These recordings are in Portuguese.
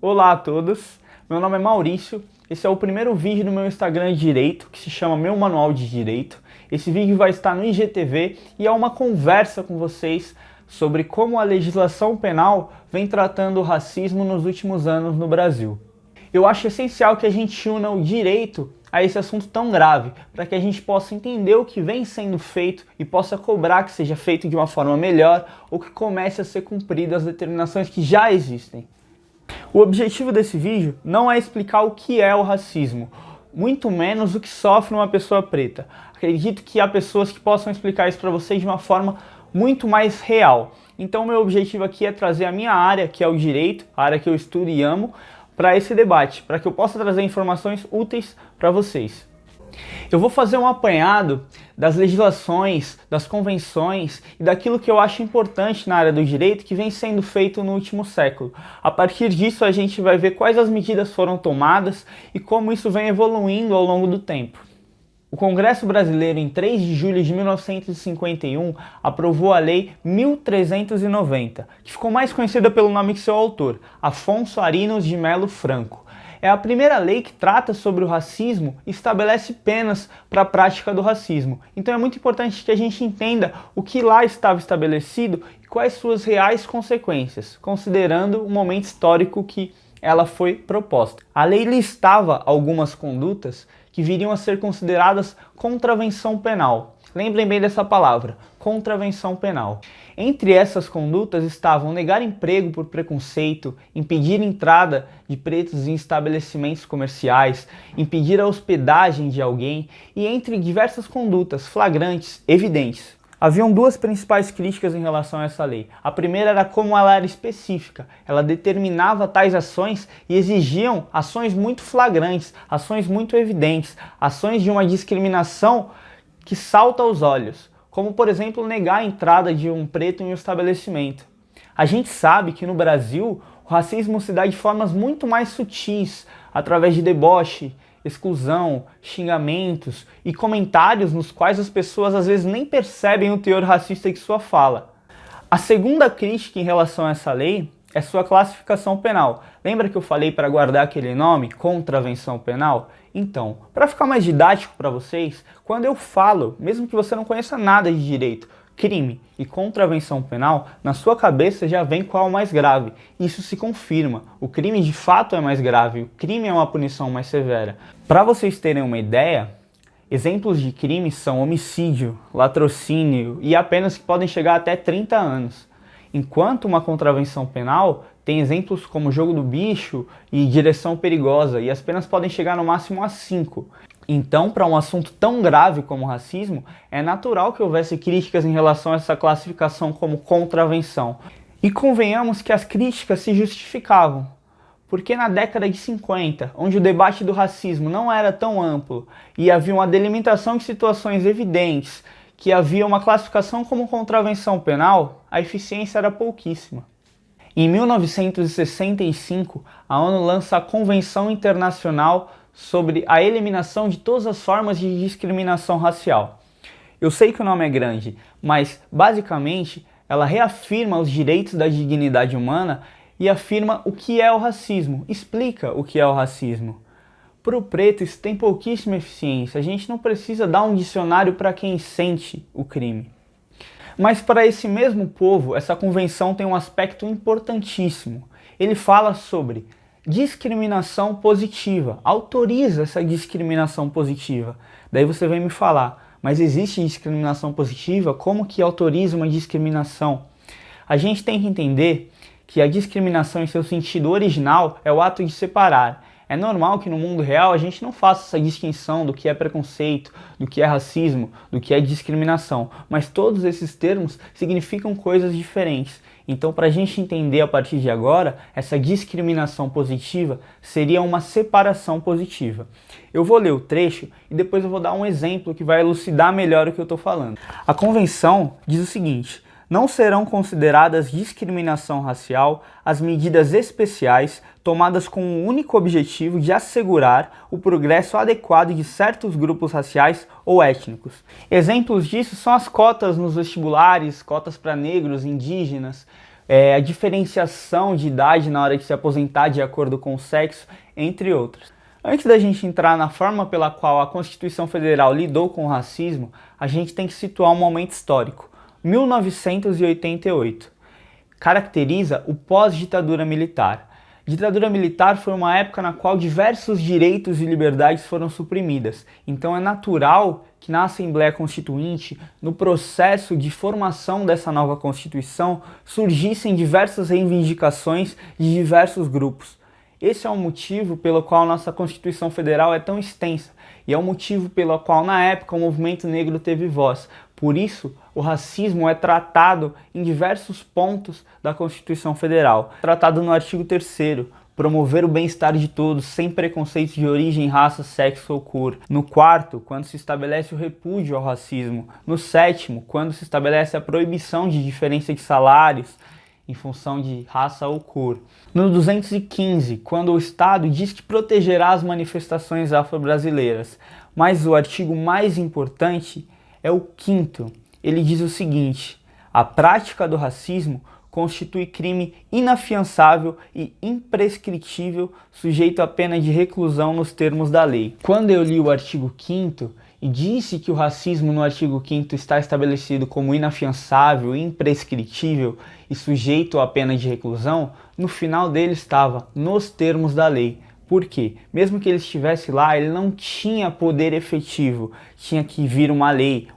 Olá a todos, meu nome é Maurício, esse é o primeiro vídeo do meu Instagram de Direito, que se chama Meu Manual de Direito. Esse vídeo vai estar no IGTV e é uma conversa com vocês sobre como a legislação penal vem tratando o racismo nos últimos anos no Brasil. Eu acho essencial que a gente una o direito a esse assunto tão grave, para que a gente possa entender o que vem sendo feito e possa cobrar que seja feito de uma forma melhor ou que comece a ser cumpridas as determinações que já existem. O objetivo desse vídeo não é explicar o que é o racismo, muito menos o que sofre uma pessoa preta. Acredito que há pessoas que possam explicar isso para vocês de uma forma muito mais real. Então meu objetivo aqui é trazer a minha área, que é o direito, a área que eu estudo e amo, para esse debate, para que eu possa trazer informações úteis para vocês. Eu vou fazer um apanhado das legislações, das convenções e daquilo que eu acho importante na área do direito que vem sendo feito no último século. A partir disso a gente vai ver quais as medidas foram tomadas e como isso vem evoluindo ao longo do tempo. O Congresso Brasileiro, em 3 de julho de 1951, aprovou a Lei 1390, que ficou mais conhecida pelo nome que seu autor, Afonso Arinos de Melo Franco. É a primeira lei que trata sobre o racismo e estabelece penas para a prática do racismo. Então é muito importante que a gente entenda o que lá estava estabelecido e quais suas reais consequências, considerando o momento histórico que ela foi proposta. A lei listava algumas condutas que viriam a ser consideradas contravenção penal. Lembrem bem dessa palavra, contravenção penal. Entre essas condutas estavam negar emprego por preconceito, impedir entrada de pretos em estabelecimentos comerciais, impedir a hospedagem de alguém e entre diversas condutas flagrantes, evidentes. Haviam duas principais críticas em relação a essa lei. A primeira era como ela era específica. Ela determinava tais ações e exigiam ações muito flagrantes, ações muito evidentes, ações de uma discriminação que salta aos olhos, como por exemplo negar a entrada de um preto em um estabelecimento. A gente sabe que no Brasil o racismo se dá de formas muito mais sutis, através de deboche, exclusão, xingamentos e comentários nos quais as pessoas às vezes nem percebem o teor racista de sua fala. A segunda crítica em relação a essa lei é sua classificação penal. Lembra que eu falei para guardar aquele nome, contravenção penal? Então, para ficar mais didático para vocês, quando eu falo, mesmo que você não conheça nada de direito, crime e contravenção penal, na sua cabeça já vem qual é o mais grave. Isso se confirma. O crime de fato é mais grave, o crime é uma punição mais severa. Para vocês terem uma ideia, exemplos de crimes são homicídio, latrocínio e apenas que podem chegar até 30 anos. Enquanto uma contravenção penal tem exemplos como jogo do bicho e direção perigosa, e as penas podem chegar no máximo a 5. Então, para um assunto tão grave como o racismo, é natural que houvesse críticas em relação a essa classificação como contravenção. E convenhamos que as críticas se justificavam, porque na década de 50, onde o debate do racismo não era tão amplo e havia uma delimitação de situações evidentes, que havia uma classificação como contravenção penal, a eficiência era pouquíssima. Em 1965, a ONU lança a Convenção Internacional sobre a eliminação de todas as formas de discriminação racial. Eu sei que o nome é grande, mas basicamente ela reafirma os direitos da dignidade humana e afirma o que é o racismo, explica o que é o racismo. Para o preto isso tem pouquíssima eficiência, a gente não precisa dar um dicionário para quem sente o crime. Mas para esse mesmo povo, essa convenção tem um aspecto importantíssimo. Ele fala sobre discriminação positiva, autoriza essa discriminação positiva. Daí você vem me falar, mas existe discriminação positiva? Como que autoriza uma discriminação? A gente tem que entender que a discriminação em seu sentido original é o ato de separar. É normal que no mundo real a gente não faça essa distinção do que é preconceito, do que é racismo, do que é discriminação, mas todos esses termos significam coisas diferentes. Então, para a gente entender a partir de agora, essa discriminação positiva seria uma separação positiva. Eu vou ler o trecho e depois eu vou dar um exemplo que vai elucidar melhor o que eu estou falando. A Convenção diz o seguinte: não serão consideradas discriminação racial as medidas especiais tomadas com o único objetivo de assegurar o progresso adequado de certos grupos raciais ou étnicos. Exemplos disso são as cotas nos vestibulares, cotas para negros, indígenas, a diferenciação de idade na hora de se aposentar de acordo com o sexo, entre outras. Antes da gente entrar na forma pela qual a Constituição Federal lidou com o racismo, a gente tem que situar um momento histórico. 1988. Caracteriza o pós-ditadura militar. Ditadura militar foi uma época na qual diversos direitos e liberdades foram suprimidas. Então é natural que na Assembleia Constituinte, no processo de formação dessa nova Constituição, surgissem diversas reivindicações de diversos grupos. Esse é o motivo pelo qual nossa Constituição Federal é tão extensa e é o motivo pelo qual na época o movimento negro teve voz. Por isso, o racismo é tratado em diversos pontos da Constituição Federal. Tratado no artigo 3º, promover o bem-estar de todos, sem preconceitos de origem, raça, sexo ou cor. No 4º, quando se estabelece o repúdio ao racismo. No 7º, quando se estabelece a proibição de diferença de salários em função de raça ou cor. No 215, quando o Estado diz que protegerá as manifestações afro-brasileiras. Mas o artigo mais importante é o 5º. Ele diz o seguinte: a prática do racismo constitui crime inafiançável e imprescritível, sujeito à pena de reclusão nos termos da lei. Quando eu li o artigo 5º e disse que o racismo no artigo 5º está estabelecido como inafiançável, imprescritível e sujeito à pena de reclusão, no final dele estava nos termos da lei. Por quê? Mesmo que ele estivesse lá, ele não tinha poder efetivo. Tinha que vir uma lei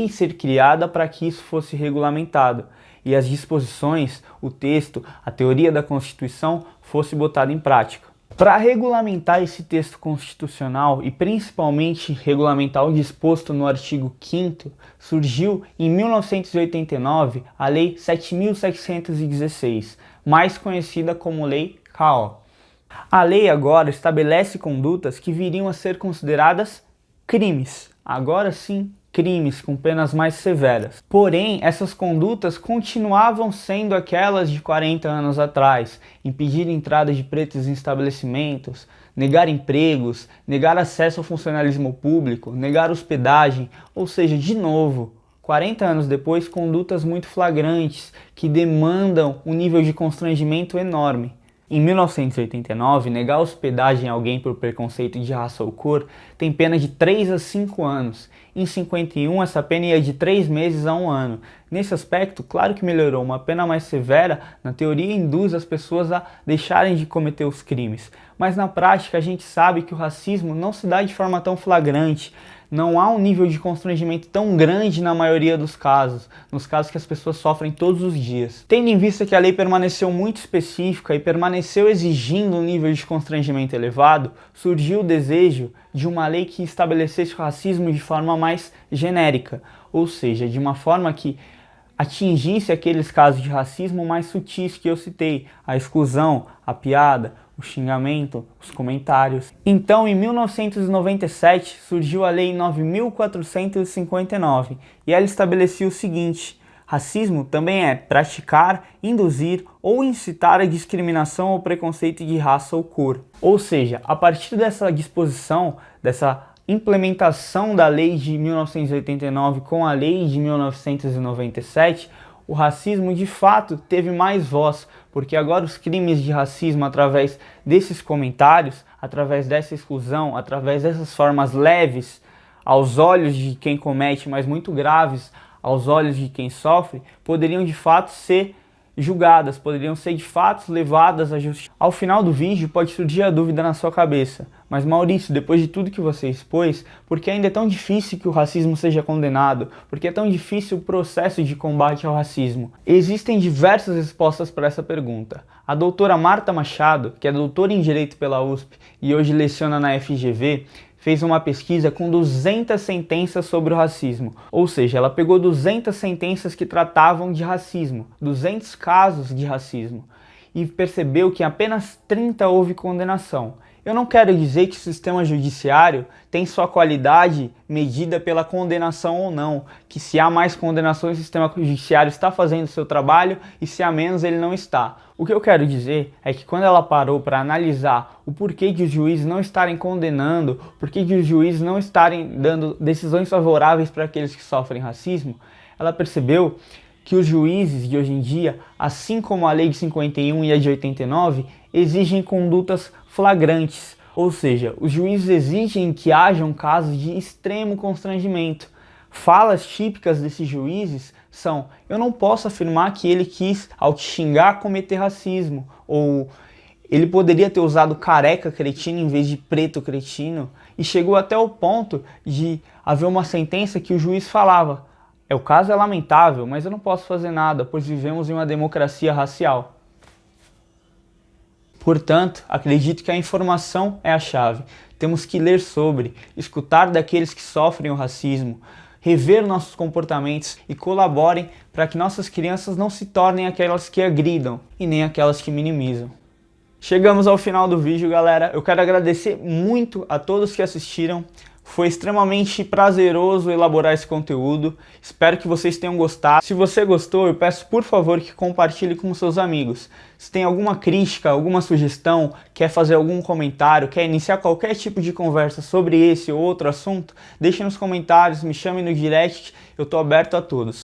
ser criada para que isso fosse regulamentado. E as disposições, o texto, a teoria da Constituição fosse botada em prática. Para regulamentar esse texto constitucional e principalmente regulamentar o disposto no artigo 5º, surgiu em 1989 a Lei 7.716, mais conhecida como Lei K.O. A lei agora estabelece condutas que viriam a ser consideradas crimes. Agora sim, crimes com penas mais severas. Porém, essas condutas continuavam sendo aquelas de 40 anos atrás: impedir a entrada de pretos em estabelecimentos, negar empregos, negar acesso ao funcionalismo público, negar hospedagem, ou seja, de novo, 40 anos depois, condutas muito flagrantes que demandam um nível de constrangimento enorme. Em 1989, negar hospedagem a alguém por preconceito de raça ou cor tem pena de 3 a 5 anos. Em 51, essa pena ia de 3 meses a 1 ano. Nesse aspecto, claro que melhorou. Uma pena mais severa, na teoria, induz as pessoas a deixarem de cometer os crimes. Mas na prática, a gente sabe que o racismo não se dá de forma tão flagrante. Não há um nível de constrangimento tão grande na maioria dos casos, nos casos que as pessoas sofrem todos os dias. Tendo em vista que a lei permaneceu muito específica e permaneceu exigindo um nível de constrangimento elevado, surgiu o desejo de uma lei que estabelecesse o racismo de forma mais genérica, ou seja, de uma forma que atingisse aqueles casos de racismo mais sutis que eu citei: a exclusão, a piada, o xingamento, os comentários. Então, em 1997, surgiu a Lei 9.459 e ela estabelecia o seguinte: racismo também é praticar, induzir ou incitar a discriminação ou preconceito de raça ou cor. Ou seja, a partir dessa disposição, dessa implementação da lei de 1989 com a lei de 1997, o racismo de fato teve mais voz, porque agora os crimes de racismo, através desses comentários, através dessa exclusão, através dessas formas leves aos olhos de quem comete, mas muito graves aos olhos de quem sofre, poderiam de fato ser julgadas, poderiam ser de fato levadas à justiça. Ao final do vídeo pode surgir a dúvida na sua cabeça: mas Maurício, depois de tudo que você expôs, por que ainda é tão difícil que o racismo seja condenado? Por que é tão difícil o processo de combate ao racismo? Existem diversas respostas para essa pergunta. A doutora Marta Machado, que é doutora em Direito pela USP e hoje leciona na FGV, fez uma pesquisa com 200 sentenças sobre o racismo. Ou seja, ela pegou 200 sentenças que tratavam de racismo, 200 casos de racismo, e percebeu que em apenas 30 houve condenação. Eu não quero dizer que o sistema judiciário tem sua qualidade medida pela condenação ou não, que se há mais condenações o sistema judiciário está fazendo o seu trabalho e se há menos ele não está. O que eu quero dizer é que quando ela parou para analisar o porquê de os juízes não estarem condenando, porquê de os juízes não estarem dando decisões favoráveis para aqueles que sofrem racismo, ela percebeu que os juízes de hoje em dia, assim como a lei de 51 e a de 89, exigem condutas flagrantes, ou seja, os juízes exigem que hajam casos de extremo constrangimento. Falas típicas desses juízes são: eu não posso afirmar que ele quis, ao te xingar, cometer racismo, ou ele poderia ter usado careca cretino em vez de preto cretino, e chegou até o ponto de haver uma sentença que o juiz falava: o caso é lamentável, mas eu não posso fazer nada, pois vivemos em uma democracia racial. Portanto, acredito que a informação é a chave. Temos que ler sobre, escutar daqueles que sofrem o racismo, rever nossos comportamentos e colaborem para que nossas crianças não se tornem aquelas que agridam e nem aquelas que minimizam. Chegamos ao final do vídeo, galera. Eu quero agradecer muito a todos que assistiram. Foi extremamente prazeroso elaborar esse conteúdo. Espero que vocês tenham gostado. Se você gostou, eu peço por favor que compartilhe com seus amigos. Se tem alguma crítica, alguma sugestão, quer fazer algum comentário, quer iniciar qualquer tipo de conversa sobre esse ou outro assunto, deixe nos comentários, me chame no direct, eu estou aberto a todos.